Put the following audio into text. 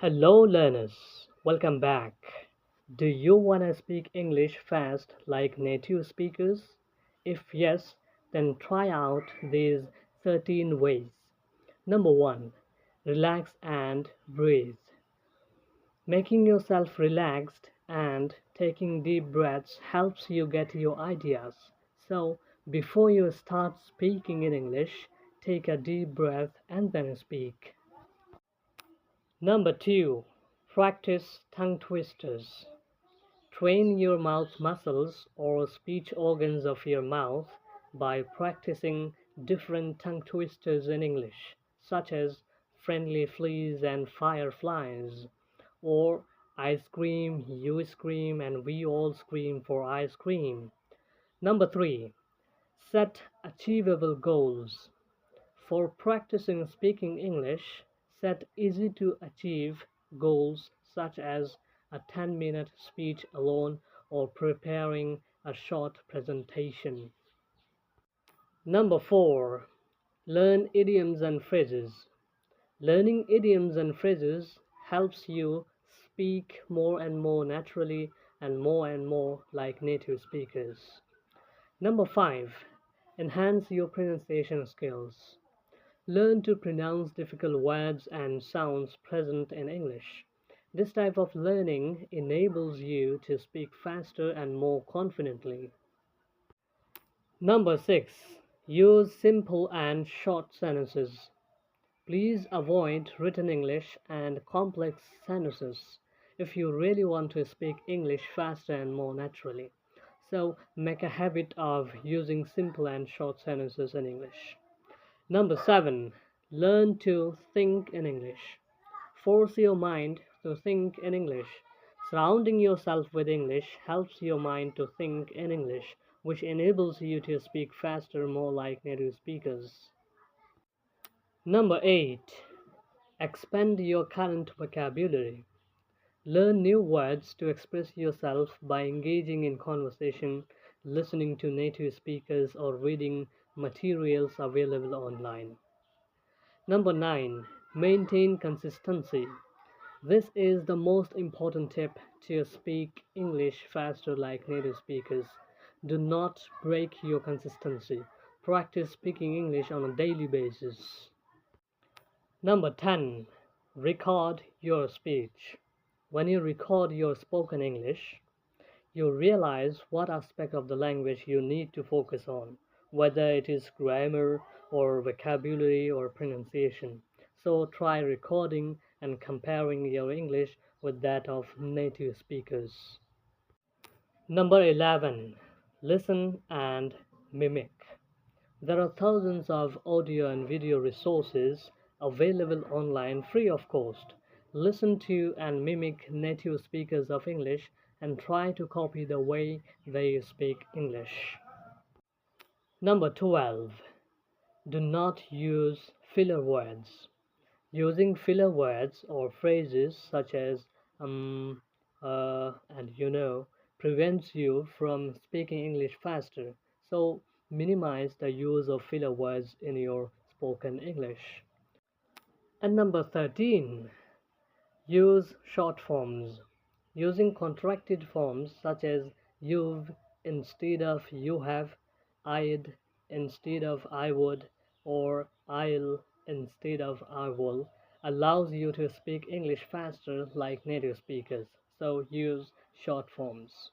Hello, learners. Welcome back. Do you want to speak English fast like native speakers? If yes, then try out these 13 ways. Number 1. Relax and breathe. Making yourself relaxed and taking deep breaths helps you get your ideas. So, before you start speaking in English, take a deep breath and then speak. Number 2. Practice tongue twisters. Train your mouth muscles or speech organs of your mouth by practicing different tongue twisters in English, such as friendly fleas and fireflies, or ice cream, you scream, and we all scream for ice cream. Number 3. Set achievable goals. For practicing speaking English, set easy to achieve goals such as a 10-minute speech alone or preparing a short presentation. Number 4. Learn idioms and phrases. Learning idioms and phrases helps you speak more and more naturally and more like native speakers. Number 5. Enhance your pronunciation skills. Learn to pronounce difficult words and sounds present in English. This type of learning enables you to speak faster and more confidently. Number 6. Use simple and short sentences. Please avoid written English and complex sentences if you really want to speak English faster and more naturally. So make a habit of using simple and short sentences in English. Number 7. Learn to think in English. Force your mind to think in English. Surrounding yourself with English helps your mind to think in English, which enables you to speak faster, more like native speakers. Number 8. Expand your current vocabulary. Learn new words to express yourself by engaging in conversation, listening to native speakers, or reading materials available online. Number 9. Maintain consistency. This is the most important tip to speak English faster like native speakers. Do not break your consistency. Practice speaking English on a daily basis. Number 10. Record your speech. When you record your spoken English, you realize what aspect of the language you need to focus on, whether it is grammar or vocabulary or pronunciation. So try recording and comparing your English with that of native speakers. Number 11. Listen and mimic. There are thousands of audio and video resources available online free of cost. Listen to and mimic native speakers of English and try to copy the way they speak English. Number 12. Do not use filler words. Using filler words or phrases such as and prevents you from speaking English faster. So minimize the use of filler words in your spoken English. And number 13, use short forms. Using contracted forms such as you've instead of you have, I'd instead of I would, or I'll instead of I will allows you to speak English faster like native speakers. So use short forms.